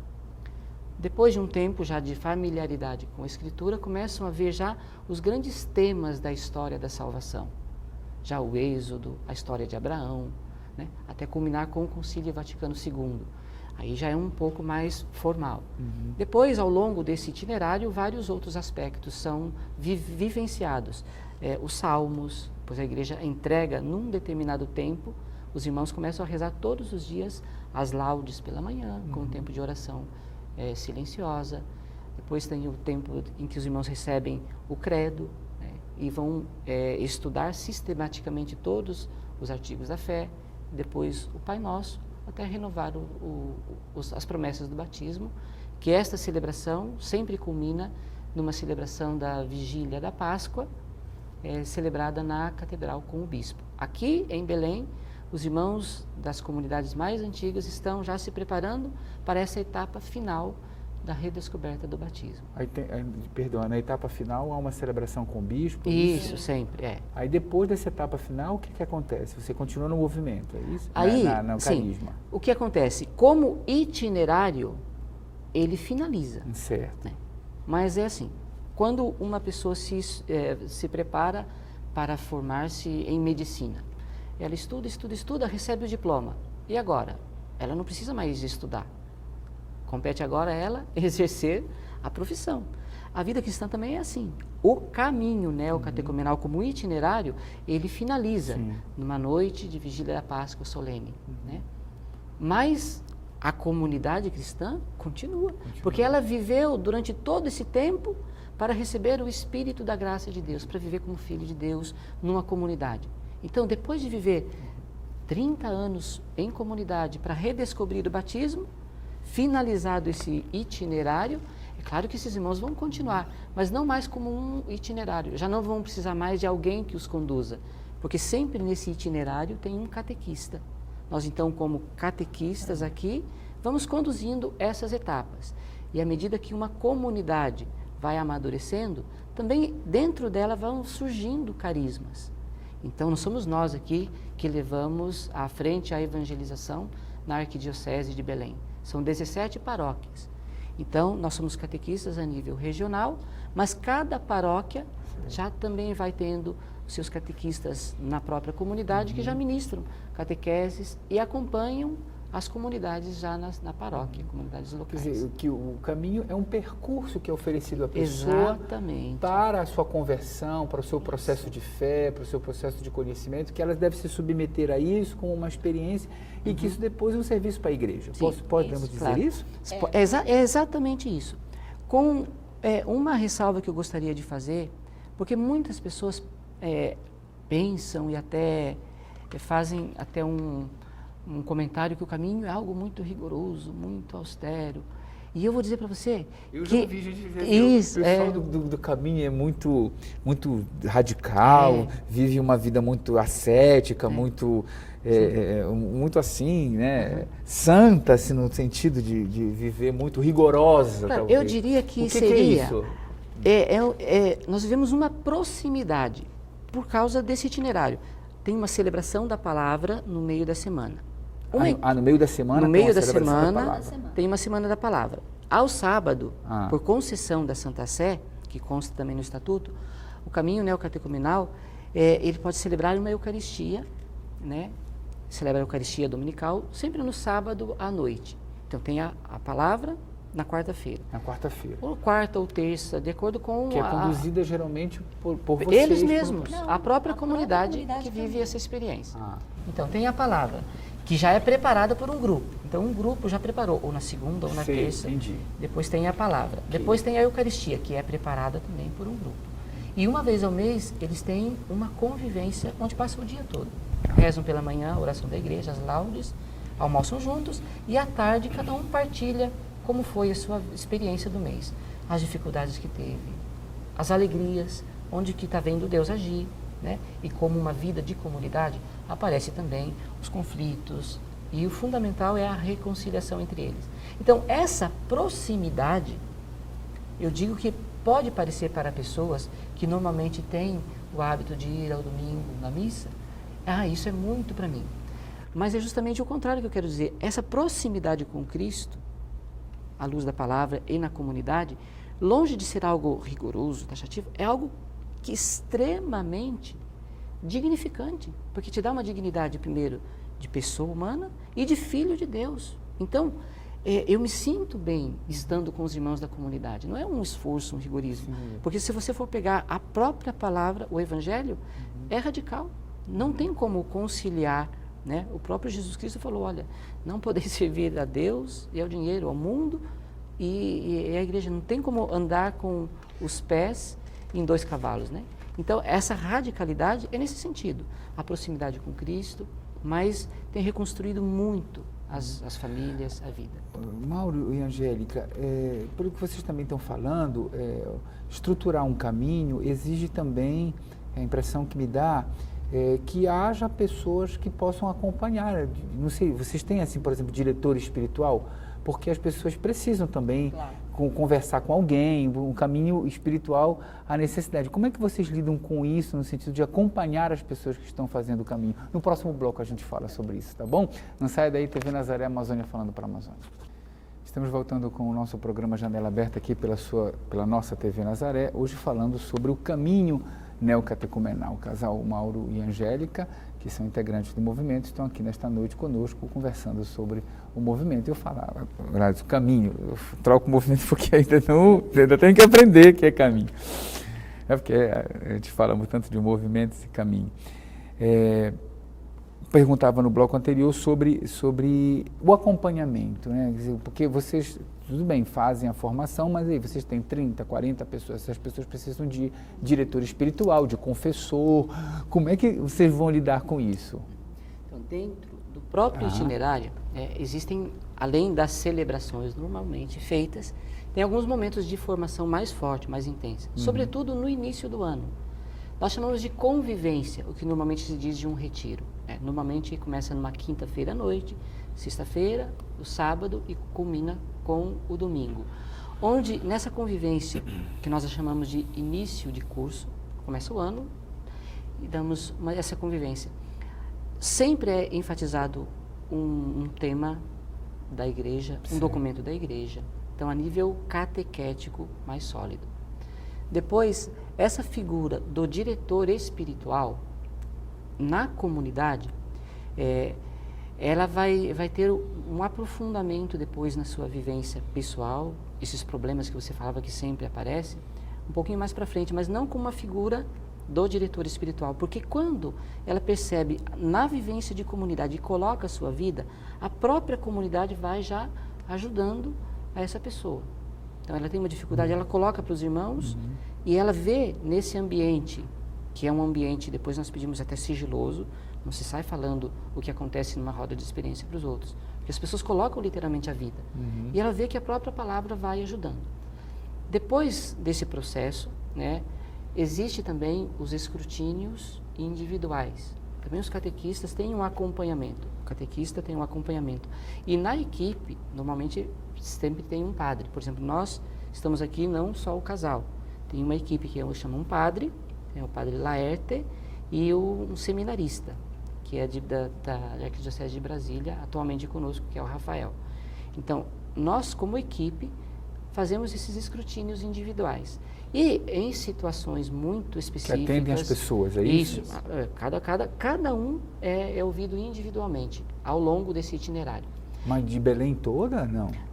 Depois de um tempo já de familiaridade com a Escritura, começam a ver já os grandes temas da história da salvação. Já o Êxodo, a história de Abraão, né? Até culminar com o Concílio Vaticano II. Aí já é um pouco mais formal. Depois, ao longo desse itinerário, vários outros aspectos são vivenciados. Os salmos, pois a igreja entrega num determinado tempo, os irmãos começam a rezar todos os dias as laudes pela manhã, com um tempo de oração silenciosa. Depois tem o tempo em que os irmãos recebem o credo, né, e vão estudar sistematicamente todos os artigos da fé. Depois o Pai Nosso, até renovar as promessas do batismo, que esta celebração sempre culmina numa celebração da Vigília da Páscoa, celebrada na Catedral com o Bispo. Aqui em Belém, os irmãos das comunidades mais antigas estão já se preparando para essa etapa final da redescoberta do batismo. Na etapa final há uma celebração com o bispo? Isso, sempre, Aí depois dessa etapa final, o que acontece? Você continua no movimento, é isso? Aí, no sim, carisma. o que acontece? Como itinerário, ele finaliza. Certo. Né? Mas é assim, quando uma pessoa se prepara para formar-se em medicina, ela estuda, recebe o diploma. E agora? Ela não precisa mais estudar. Compete agora a ela exercer a profissão. A vida cristã também é assim. O caminho neocatecumenal como itinerário, ele finaliza numa noite de vigília da Páscoa solene. Né? Mas a comunidade cristã continua, porque ela viveu durante todo esse tempo para receber o Espírito da graça de Deus, para viver como filho de Deus numa comunidade. Então, depois de viver 30 anos em comunidade para redescobrir o batismo, finalizado esse itinerário, é claro que esses irmãos vão continuar, mas não mais como um itinerário, já não vão precisar mais de alguém que os conduza, porque sempre nesse itinerário tem um catequista. Nós então, como catequistas aqui, vamos conduzindo essas etapas. E à medida que uma comunidade vai amadurecendo, também dentro dela vão surgindo carismas. Então, não somos nós aqui que levamos à frente a evangelização na Arquidiocese de Belém. São 17 paróquias. Então, nós somos catequistas a nível regional, mas cada paróquia já também vai tendo seus catequistas na própria comunidade que já ministram catequeses e acompanham as comunidades já na paróquia, comunidades locais. Quer dizer, que o caminho é um percurso que é oferecido à pessoa para a sua conversão, para o seu processo de fé, para o seu processo de conhecimento, que elas devem se submeter a isso como uma experiência e que isso depois é um serviço para a igreja. Podemos dizer isso? É exatamente isso. Com uma ressalva que eu gostaria de fazer, porque muitas pessoas pensam e até fazem até um comentário que o caminho é algo muito rigoroso, muito austero. E eu vou dizer para você já ouvi gente dizer, o pessoal do caminho é muito radical, vive uma vida muito ascética, muito assim, né? Santa, assim, no sentido de viver muito rigorosa. Claro, talvez. eu diria que seria... Que é isso? Nós vivemos uma proximidade por causa desse itinerário. Tem uma celebração da palavra no meio da semana. No meio da semana? No meio da semana tem uma semana da palavra. Ao sábado, por concessão da Santa Sé, que consta também no Estatuto, o caminho neocatecumenal, ele pode celebrar uma Eucaristia, né? Celebra a Eucaristia dominical, sempre no sábado à noite. Então tem a palavra na quarta-feira. Na quarta-feira. Ou quarta ou terça, de acordo com que é conduzida geralmente por vocês. Eles mesmos, a própria comunidade que vive essa experiência. Então tem a palavra, que já é preparada por um grupo. Então um grupo já preparou, ou na segunda ou na terça. Entendi. Depois tem a palavra. Depois tem a Eucaristia, que é preparada também por um grupo. E uma vez ao mês, eles têm uma convivência onde passam o dia todo. Rezam pela manhã, a oração da igreja, as laudes, almoçam juntos, e à tarde cada um partilha como foi a sua experiência do mês. As dificuldades que teve, as alegrias, onde que está vendo Deus agir, né? E como uma vida de comunidade, aparece também os conflitos, e o fundamental é a reconciliação entre eles. Então, essa proximidade, eu digo que pode parecer para pessoas que normalmente têm o hábito de ir ao domingo na missa, isso é muito para mim. Mas é justamente o contrário que eu quero dizer. Essa proximidade com Cristo, à luz da palavra e na comunidade, longe de ser algo rigoroso, taxativo, é algo que é extremamente dignificante, porque te dá uma dignidade, primeiro, de pessoa humana e de filho de Deus. Então, eu me sinto bem estando com os irmãos da comunidade. Não é um esforço, um rigorismo. Sim. Porque se você for pegar a própria palavra, o Evangelho, é radical. Não tem como conciliar, né? O próprio Jesus Cristo falou, olha, não podeis servir a Deus e ao dinheiro, ao mundo e a igreja. Não tem como andar com os pés em 2 cavalos, né? Então, essa radicalidade é nesse sentido. A proximidade com Cristo, mas tem reconstruído muito as famílias, a vida. Mauro e Angélica, pelo que vocês também estão falando, estruturar um caminho exige também, a impressão que me dá, que haja pessoas que possam acompanhar. Não sei, vocês têm, assim, por exemplo, diretor espiritual? Porque as pessoas precisam também conversar com alguém, um caminho espiritual, a necessidade. Como é que vocês lidam com isso, no sentido de acompanhar as pessoas que estão fazendo o caminho? No próximo bloco a gente fala sobre isso, tá bom? Não saia daí, TV Nazaré Amazônia falando para a Amazônia. Estamos voltando com o nosso programa Janela Aberta aqui pela nossa TV Nazaré, hoje falando sobre o caminho neocatecumenal. O casal Mauro e Angélica, que são integrantes do movimento, estão aqui nesta noite conosco, conversando sobre o movimento. Eu falava, o caminho, eu troco o movimento porque ainda tenho que aprender que é caminho. É porque a gente fala tanto de movimento e caminho. Perguntava no bloco anterior sobre o acompanhamento, né? Quer dizer, porque vocês, tudo bem, fazem a formação, mas aí vocês têm 30, 40 pessoas, essas pessoas precisam de diretor espiritual, de confessor. Como é que vocês vão lidar com isso? Então, dentro do próprio itinerário, existem, além das celebrações normalmente feitas, tem alguns momentos de formação mais forte, mais intensa, sobretudo no início do ano. Nós chamamos de convivência, o que normalmente se diz de um retiro. Normalmente começa numa quinta-feira à noite, sexta-feira, o sábado e culmina com o domingo. Onde, nessa convivência, que nós chamamos de início de curso, começa o ano e damos essa convivência. Sempre é enfatizado um tema da igreja, um documento da igreja. Então, a nível catequético mais sólido. Depois, essa figura do diretor espiritual na comunidade, ela vai ter um aprofundamento depois na sua vivência pessoal, esses problemas que você falava que sempre aparecem, um pouquinho mais para frente, mas não como uma figura do diretor espiritual, porque quando ela percebe na vivência de comunidade e coloca a sua vida, a própria comunidade vai já ajudando a essa pessoa. Então, ela tem uma dificuldade, ela coloca para os irmãos e ela vê nesse ambiente, que é um ambiente, depois nós pedimos até sigiloso, não se sai falando o que acontece numa roda de experiência para os outros, porque as pessoas colocam literalmente a vida. E ela vê que a própria palavra vai ajudando. Depois desse processo, né, existe também os escrutínios individuais. Também os catequistas têm um acompanhamento. O catequista tem um acompanhamento. E na equipe, normalmente, sempre tem um padre. Por exemplo, nós estamos aqui não só o casal. Tem uma equipe que eu chamo um padre, é o padre Laerte, e um seminarista, que é da Arquidiocese de Brasília, atualmente conosco, que é o Rafael. Então, nós, como equipe, fazemos esses escrutínios individuais. E em situações muito específicas... Que atendem as pessoas, é isso? Isso. Cada um é ouvido individualmente, ao longo desse itinerário. Mas de Belém toda?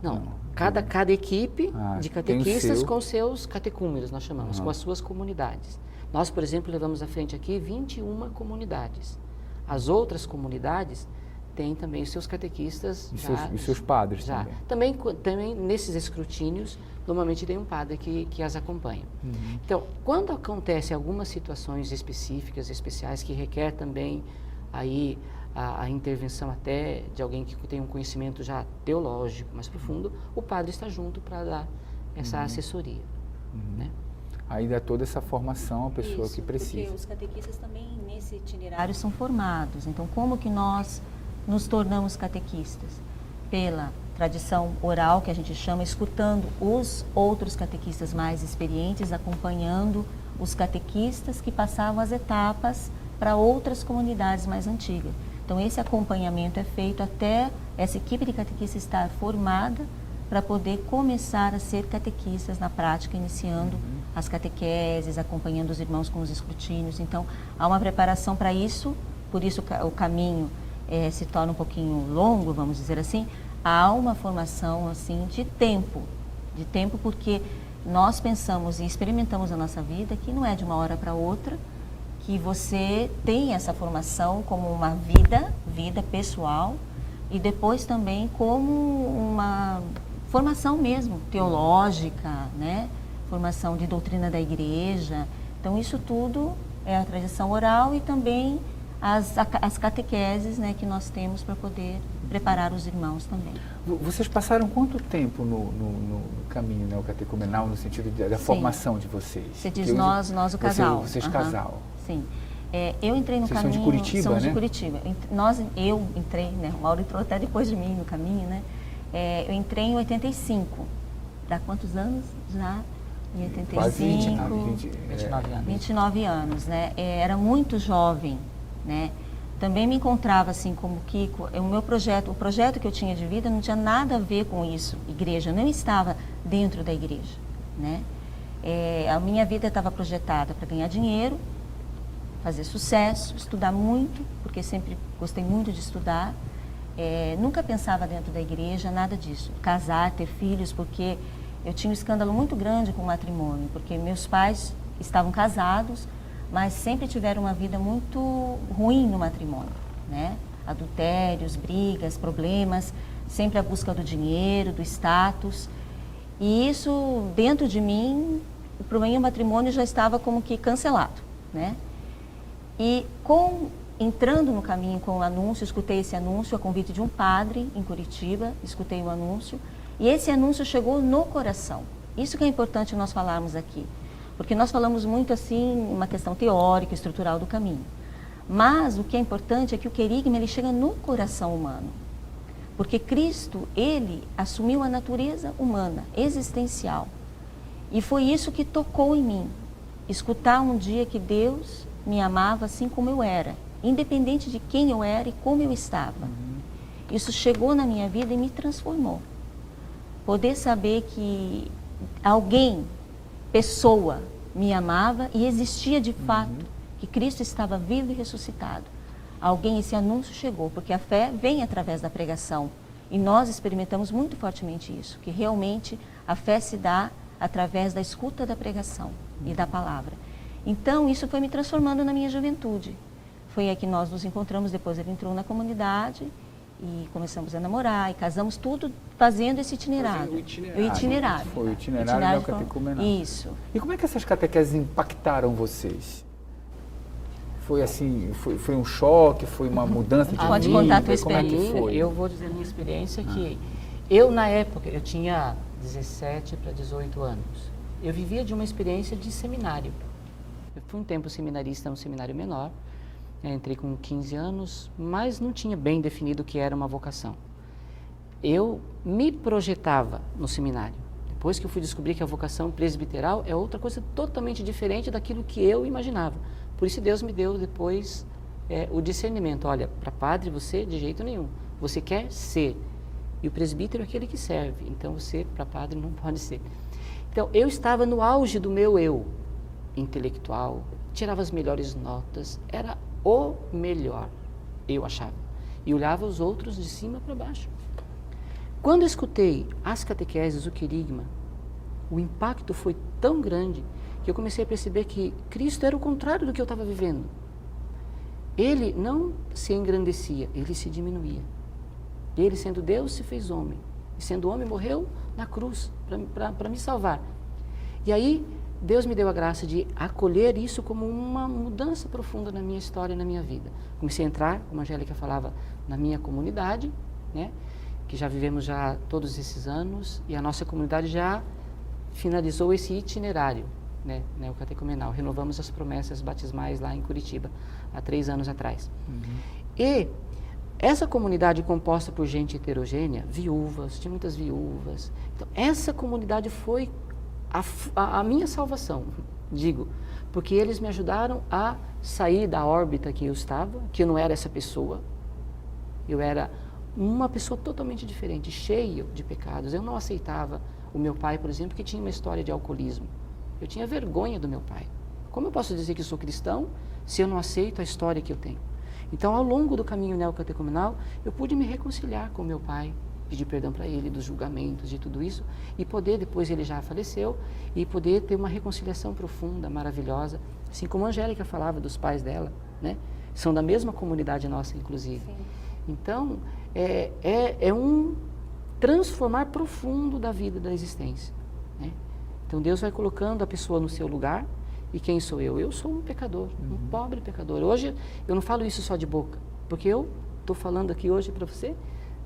Não. Cada equipe de catequistas com seus catecúmenos, nós chamamos, com as suas comunidades. Nós, por exemplo, levamos à frente aqui 21 comunidades. As outras comunidades têm também os seus catequistas. E seus padres já. também. Também nesses escrutínios, normalmente tem um padre que as acompanha. Então, quando acontecem algumas situações específicas, especiais, que requer também aí a intervenção até de alguém que tem um conhecimento já teológico mais profundo, o padre está junto para dar essa assessoria. Né? aí dá toda essa formação à pessoa Isso, que precisa. Porque os catequistas também nesse itinerário são formados. Então, como que nós nos tornamos catequistas? Pela tradição oral, que a gente chama, escutando os outros catequistas mais experientes, acompanhando os catequistas que passavam as etapas para outras comunidades mais antigas. Então, esse acompanhamento é feito até essa equipe de catequistas estar formada para poder começar a ser catequistas na prática, iniciando as catequeses, acompanhando os irmãos com os escrutínios. Então, há uma preparação para isso, por isso o caminho se torna um pouquinho longo, vamos dizer assim. Há uma formação assim de tempo porque nós pensamos e experimentamos na nossa vida que não é de uma hora para outra, que você tem essa formação como uma vida pessoal e depois também como uma formação mesmo, teológica, né? Formação de doutrina da igreja. Então, isso tudo é a tradição oral e também as catequeses, né, que nós temos para poder preparar os irmãos também. Vocês passaram quanto tempo no caminho neocatecumenal, no sentido da formação de vocês? Você diz nós o casal. Vocês casal. Sim. Eu entrei no Vocês caminho... são de Curitiba, somos né? de Curitiba. Eu entrei, né? O Mauro entrou até depois de mim no caminho, né? Eu entrei em 85. Dá quantos anos já? Em 85. Quase 29 anos. 29 anos, né? Era muito jovem, né? Também me encontrava assim como Kiko. O projeto que eu tinha de vida não tinha nada a ver com isso, igreja. Eu não estava dentro da igreja, né? A minha vida estava projetada para ganhar dinheiro, fazer sucesso, estudar muito, porque sempre gostei muito de estudar. Nunca pensava dentro da igreja, nada disso. Casar, ter filhos, porque eu tinha um escândalo muito grande com o matrimônio, porque meus pais estavam casados, mas sempre tiveram uma vida muito ruim no matrimônio, né? Adultérios, brigas, problemas, sempre a busca do dinheiro, do status. E isso, dentro de mim, para mim o matrimônio já estava como que cancelado, né? E entrando no caminho com o anúncio, escutei esse anúncio, a convite de um padre em Curitiba, escutei o anúncio, e esse anúncio chegou no coração. Isso que é importante nós falarmos aqui, porque nós falamos muito assim, uma questão teórica, estrutural do caminho. Mas o que é importante é que o querigma, ele chega no coração humano. Porque Cristo, ele assumiu a natureza humana, existencial. E foi isso que tocou em mim. Escutar um dia que Deus me amava assim como eu era, independente de quem eu era e como eu estava. Isso chegou na minha vida e me transformou. Poder saber que alguém, pessoa, me amava e existia de fato, que Cristo estava vivo e ressuscitado. Esse anúncio chegou, porque a fé vem através da pregação. E nós experimentamos muito fortemente isso, que realmente a fé se dá através da escuta da pregação e da palavra. Então, isso foi me transformando na minha juventude. Foi aí que nós nos encontramos, depois ele entrou na comunidade e começamos a namorar e casamos, tudo fazendo esse itinerário. O itinerário. Foi o itinerário neocatecumenal. Isso. E como é que essas catequeses impactaram vocês? Foi assim, foi um choque, foi uma mudança de vida? Pode contar a tua experiência. Como é que foi? Eu vou dizer a minha experiência que eu, na época, eu tinha 17 para 18 anos. Eu vivia de uma experiência de seminário. Eu fui um tempo seminarista no seminário menor, entrei com 15 anos, mas não tinha bem definido o que era uma vocação. Eu me projetava no seminário. Depois que eu fui descobrir que a vocação presbiteral é outra coisa totalmente diferente daquilo que eu imaginava. Por isso Deus me deu depois o discernimento. Olha, para padre você de jeito nenhum. Você quer ser. E o presbítero é aquele que serve. Então você, para padre, não pode ser. Então eu estava no auge do meu eu intelectual, tirava as melhores notas, era o melhor, eu achava. E olhava os outros de cima para baixo. Quando eu escutei as catequeses, o querigma, o impacto foi tão grande que eu comecei a perceber que Cristo era o contrário do que eu estava vivendo. Ele não se engrandecia, ele se diminuía. Ele, sendo Deus, se fez homem. E sendo homem, morreu na cruz para me salvar. E aí, Deus me deu a graça de acolher isso como uma mudança profunda na minha história e na minha vida. Comecei a entrar, como a Angélica falava, na minha comunidade, né? Que já vivemos já todos esses anos, e a nossa comunidade já finalizou esse itinerário. né, neocatecumenal. Renovamos as promessas batismais lá em Curitiba, há 3 anos atrás. E essa comunidade composta por gente heterogênea, viúvas, tinha muitas viúvas. Então, essa comunidade foi a minha salvação, digo, porque eles me ajudaram a sair da órbita que eu estava, que eu não era essa pessoa, eu era uma pessoa totalmente diferente, cheia de pecados. Eu não aceitava o meu pai, por exemplo, que tinha uma história de alcoolismo. Eu tinha vergonha do meu pai. Como eu posso dizer que sou cristão se eu não aceito a história que eu tenho? Então, ao longo do caminho neocatecumenal, eu pude me reconciliar com meu pai, pedir perdão para ele dos julgamentos, de tudo isso, e poder, depois ele já faleceu, e poder ter uma reconciliação profunda, maravilhosa, assim como a Angélica falava dos pais dela, né? São da mesma comunidade nossa, inclusive. Sim. Então, é um transformar profundo da vida, da existência, né? Então, Deus vai colocando a pessoa no seu lugar. E quem sou eu? Eu sou um pecador, um pobre pecador. Hoje, eu não falo isso só de boca, porque eu estou falando aqui hoje para você,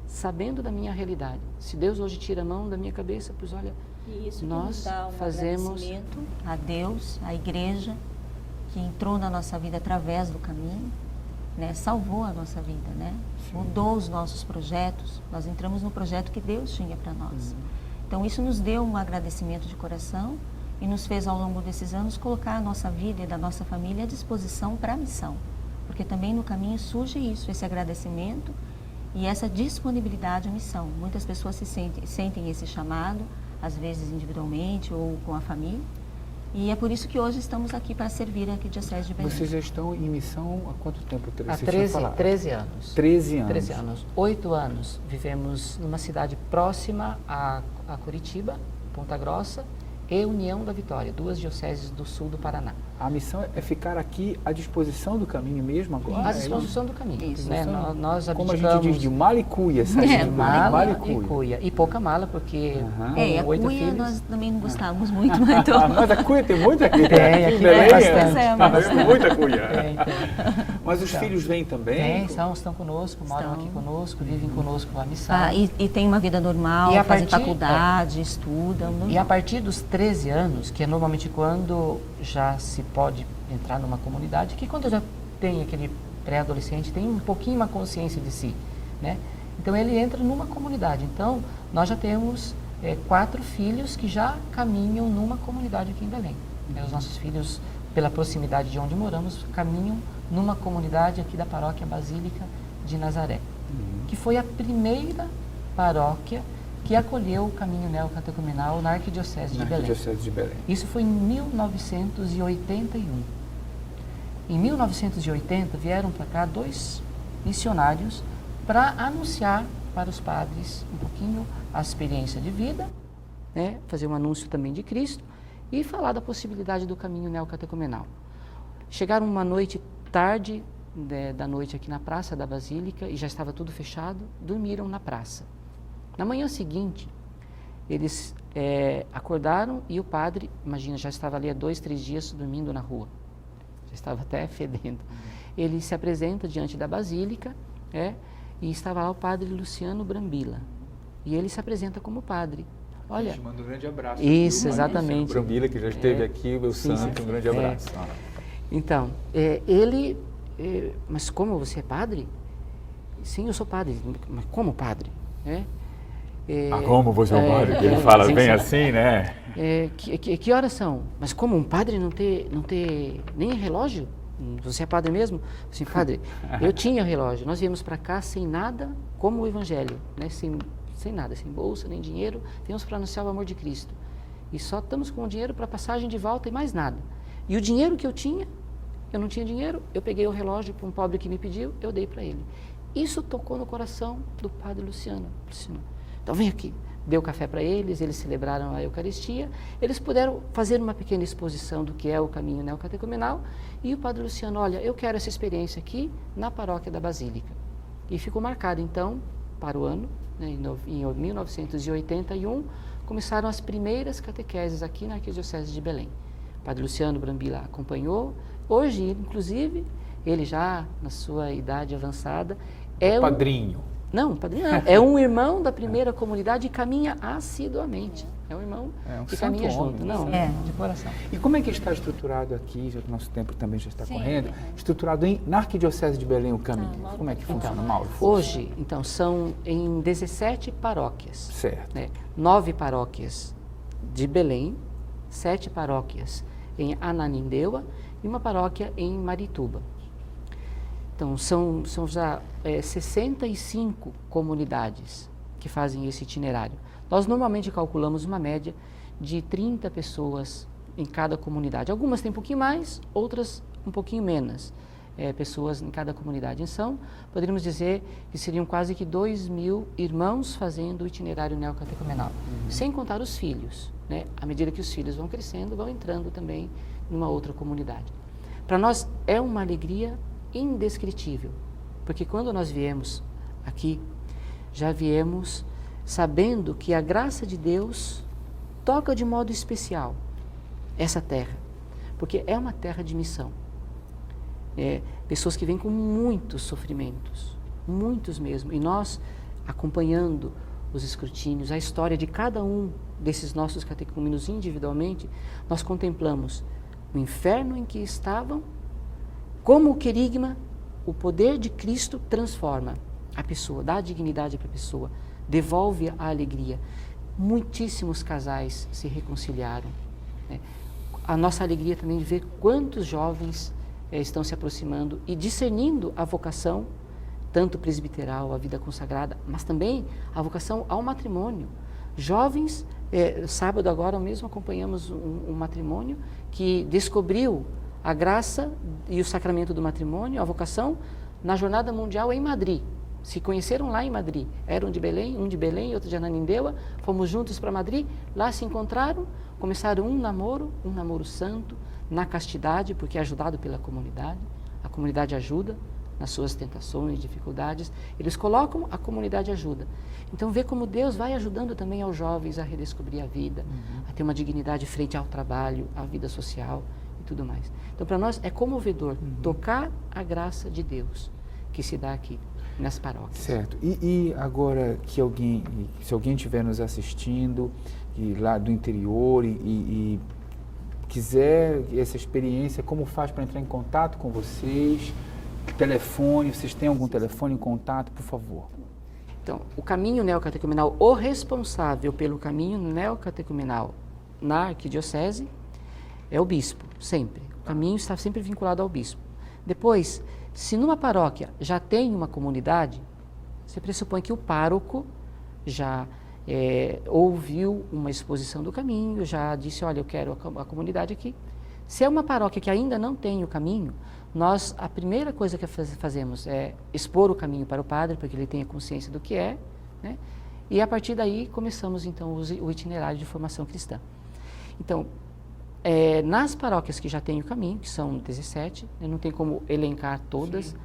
sabendo da minha realidade. Se Deus hoje tira a mão da minha cabeça, pois olha, e isso nós dá fazemos agradecimento a Deus, a igreja, que entrou na nossa vida através do caminho, né? Salvou a nossa vida, né? Mudou os nossos projetos. Nós entramos no projeto que Deus tinha para nós. Então, isso nos deu um agradecimento de coração e nos fez, ao longo desses anos, colocar a nossa vida e da nossa família à disposição para a missão. Porque também no caminho surge isso, esse agradecimento e essa disponibilidade à missão. Muitas pessoas sentem esse chamado, às vezes individualmente ou com a família. E é por isso que hoje estamos aqui para servir a Arquidiocese de Belém. Vocês já estão em missão há quanto tempo? Há 13 anos. 13 anos. 13 anos. 8 anos vivemos numa cidade próxima a Curitiba, Ponta Grossa, e União da Vitória, 2 dioceses do sul do Paraná. A missão é ficar aqui à disposição do caminho mesmo agora? À disposição do caminho. Isso. Né? Nós como a gente diz, de mala e cuia. Mala e cuia. E pouca mala, porque a 8 cuia filhos. Nós também não gostávamos muito. Então... Mas a cuia tem muita aqui. Tem, aqui tem bastante. Tem muita cuia. Tem. Mas os filhos vêm também? Estão conosco, moram aqui conosco, vivem conosco a missão. E tem uma vida normal, fazem faculdade, estudam. E a partir dos 13 anos, que é normalmente quando já se pode entrar numa comunidade, que quando já tem aquele pré-adolescente, tem um pouquinho uma consciência de si, né? Então ele entra numa comunidade. Então nós já temos 4 filhos que já caminham numa comunidade aqui em Belém. Os nossos filhos, pela proximidade de onde moramos, caminham numa comunidade aqui da paróquia Basílica de Nazaré, que foi a primeira paróquia que acolheu o caminho neocatecumenal na Arquidiocese de Belém. Isso foi em 1981. Em 1980 vieram para cá 2 missionários para anunciar para os padres um pouquinho a experiência de vida, né, fazer um anúncio também de Cristo e falar da possibilidade do caminho neocatecumenal. Chegaram uma noite tarde da noite aqui na Praça da Basílica e já estava tudo fechado, dormiram na praça. Na manhã seguinte, eles acordaram e o padre, imagina, já estava ali há 2, 3 dias dormindo na rua. Já estava até fedendo. Ele se apresenta diante da Basílica, e estava lá o padre Luciano Brambila. E ele se apresenta como padre. Olha, te manda um grande abraço. Isso, exatamente. Brambila, que já esteve aqui, o santo, um grande abraço. Então, mas como você é padre? Sim, eu sou padre. Mas como padre? Como você é um padre? Ele fala bem assim, né? Que horas são? Mas como um padre não ter nem relógio? Você é padre mesmo? Sim, padre, eu tinha relógio. Nós viemos para cá sem nada, como o Evangelho, né? Sem nada, sem bolsa, nem dinheiro. Viemos para anunciar o amor de Cristo. E só estamos com o dinheiro para passagem de volta e mais nada. E o dinheiro que eu não tinha dinheiro, eu peguei o relógio para um pobre que me pediu, eu dei para ele. Isso tocou no coração do padre Luciano. Então vem aqui, deu café para eles celebraram a Eucaristia, eles puderam fazer uma pequena exposição do que é o caminho neocatecumenal, e o padre Luciano, olha, eu quero essa experiência aqui na paróquia da Basílica. E ficou marcado então, para o ano, né, em 1981, começaram as primeiras catequeses aqui na Arquidiocese de Belém. O padre Luciano Brambila acompanhou, hoje, inclusive, ele já na sua idade avançada, é padrinho. Não, padrinho não. É um irmão da primeira comunidade e caminha assiduamente. É um irmão que caminha junto. Não, de coração. E como é que está estruturado aqui, já que o nosso tempo também já está correndo, estruturado na Arquidiocese de Belém o caminho? Como é que funciona, Mauro? Hoje, então, são em 17 paróquias. Certo. 9 paróquias de Belém, 7 paróquias em Ananindeua e uma paróquia em Marituba. Então, são já 65 comunidades que fazem esse itinerário. Nós normalmente calculamos uma média de 30 pessoas em cada comunidade. Algumas têm um pouquinho mais, outras um pouquinho menos pessoas em cada comunidade. Então, poderíamos dizer que seriam quase que 2.000 irmãos fazendo o itinerário neocatecumenal, sem contar os filhos. À medida que os filhos vão crescendo, vão entrando também numa outra comunidade. Para nós é uma alegria indescritível, porque quando nós viemos aqui, já viemos sabendo que a graça de Deus toca de modo especial essa terra, porque é uma terra de missão. Pessoas que vêm com muitos sofrimentos, muitos mesmo, e nós acompanhando os escrutínios, a história de cada um desses nossos catecúmenos individualmente, nós contemplamos o inferno em que estavam, como o querigma, o poder de Cristo transforma a pessoa, dá dignidade para a pessoa, devolve a alegria. Muitíssimos casais se reconciliaram. A nossa alegria também de ver quantos jovens estão se aproximando e discernindo a vocação, tanto presbiteral, a vida consagrada, mas também a vocação ao matrimônio. Jovens, sábado agora mesmo acompanhamos um matrimônio que descobriu a graça e o sacramento do matrimônio, a vocação, na Jornada Mundial em Madrid. Se conheceram lá em Madrid, eram de Belém, um de Belém e outro de Ananindeua, fomos juntos para Madrid, lá se encontraram, começaram um namoro santo, na castidade, porque é ajudado pela comunidade, a comunidade ajuda nas suas tentações, dificuldades, eles colocam, a comunidade ajuda. Então vê como Deus vai ajudando também aos jovens a redescobrir a vida, a ter uma dignidade frente ao trabalho, à vida social e tudo mais. Então para nós é comovedor tocar a graça de Deus que se dá aqui nas paróquias. Certo. E agora que se alguém estiver nos assistindo e lá do interior e quiser essa experiência, como faz para entrar em contato com vocês? Telefone, vocês têm algum telefone em contato, por favor? Então, o caminho neocatecumenal, o responsável pelo caminho neocatecumenal na arquidiocese é o bispo, sempre. O caminho está sempre vinculado ao bispo. Depois, se numa paróquia já tem uma comunidade, você pressupõe que o pároco já ouviu uma exposição do caminho, já disse, olha, eu quero a comunidade aqui. Se é uma paróquia que ainda não tem o caminho, a primeira coisa que fazemos é expor o caminho para o padre, para que ele tenha consciência do que é, e a partir daí começamos então o itinerário de formação cristã. Então, nas paróquias que já têm o caminho, que são 17, não tem como elencar todas,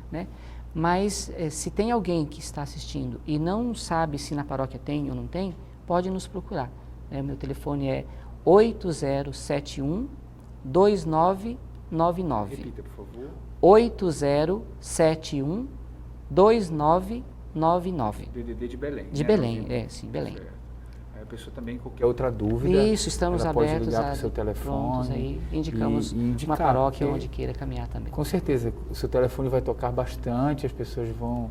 mas se tem alguém que está assistindo e não sabe se na paróquia tem ou não tem, pode nos procurar. Meu telefone é 8071 2999. Repita, por favor. 8071 2999. DDD de Belém. De Belém, sim, Belém. Certo. Aí a pessoa também, qualquer outra dúvida, isso, estamos ela pode abertos ligar para o seu telefone. Aí, indicamos uma paróquia onde queira caminhar também. Com certeza, o seu telefone vai tocar bastante, as pessoas vão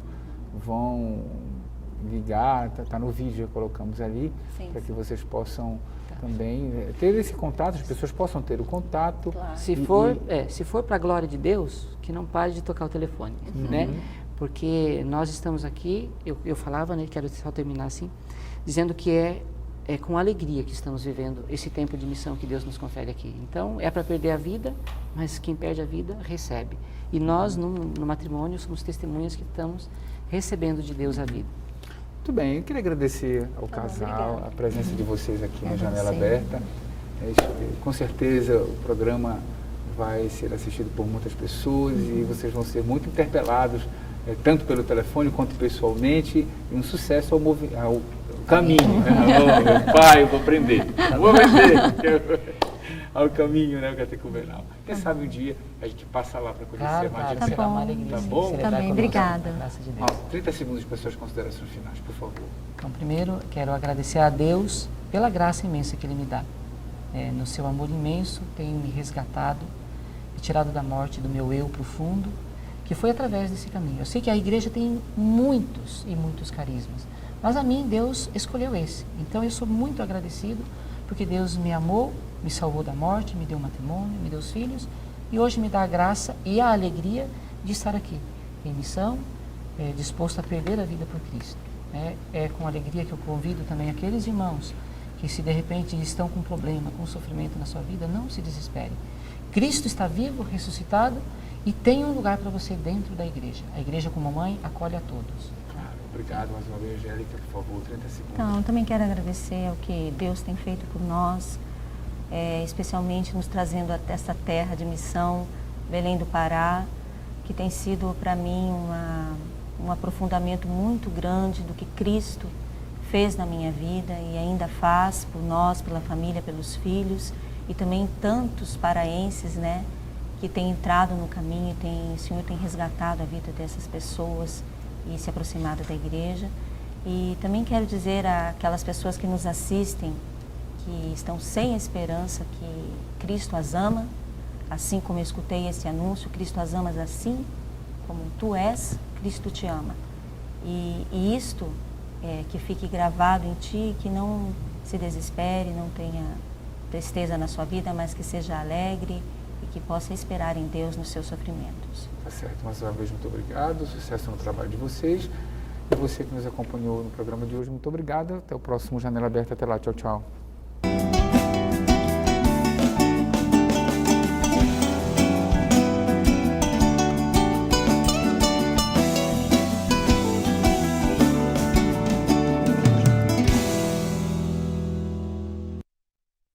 ligar, tá no vídeo que colocamos ali, para que vocês possam também ter esse contato, as pessoas possam ter o contato. Claro. Se for para a glória de Deus, que não pare de tocar o telefone, porque nós estamos aqui, eu falava, quero só terminar assim, dizendo que é com alegria que estamos vivendo esse tempo de missão que Deus nos confere aqui. Então, é para perder a vida, mas quem perde a vida, recebe. E nós, no matrimônio, somos testemunhas que estamos recebendo de Deus a vida. Muito bem, eu queria agradecer ao casal, obrigada. a presença de vocês aqui na Janela Aberta. Com certeza o programa vai ser assistido por muitas pessoas e vocês vão ser muito interpelados, tanto pelo telefone quanto pessoalmente, e um sucesso ao caminho. Meu pai, eu vou aprender. ao caminho, né, o Catecumenal. Quem sabe um dia a gente passa lá para conhecer Claro, mais claro, de será bom. uma alegria. Tá sim, bom? celebrar Tá bem, conosco, obrigada. com a graça de Ó, Deus. 30 segundos para suas considerações finais, por favor. Então, primeiro, quero agradecer a Deus pela graça imensa que Ele me dá. No seu amor imenso, tem me resgatado, me tirado da morte do meu eu profundo, que foi através desse caminho. Eu sei que a igreja tem muitos e muitos carismas, mas a mim Deus escolheu esse. Então eu sou muito agradecido, porque Deus me amou, me salvou da morte, me deu um matrimônio, me deu os filhos, e hoje me dá a graça e a alegria de estar aqui, em missão, disposto a perder a vida por Cristo. É com alegria que eu convido também aqueles irmãos que, se de repente estão com problema, com sofrimento na sua vida, não se desespere. Cristo está vivo, ressuscitado, e tem um lugar para você dentro da igreja. A igreja, como mãe, acolhe a todos. Claro, obrigado mais uma vez, Angélica, por favor, 30 segundos. Então, eu também quero agradecer ao que Deus tem feito por nós, especialmente nos trazendo até essa terra de missão, Belém do Pará, que tem sido para mim um aprofundamento muito grande do que Cristo fez na minha vida e ainda faz por nós, pela família, pelos filhos, e também tantos paraenses, né, que têm entrado no caminho, o Senhor tem resgatado a vida dessas pessoas e se aproximado da igreja. E também quero dizer àquelas pessoas que nos assistem, que estão sem esperança, que Cristo as ama, assim como eu escutei esse anúncio, Cristo as ama assim como tu és, Cristo te ama. E isto que fique gravado em ti, que não se desespere, não tenha tristeza na sua vida, mas que seja alegre e que possa esperar em Deus nos seus sofrimentos. Tá certo, mais uma vez, muito obrigado, sucesso no trabalho de vocês. E você que nos acompanhou no programa de hoje, muito obrigado. Até o próximo Janela Aberta. Até lá, tchau, tchau.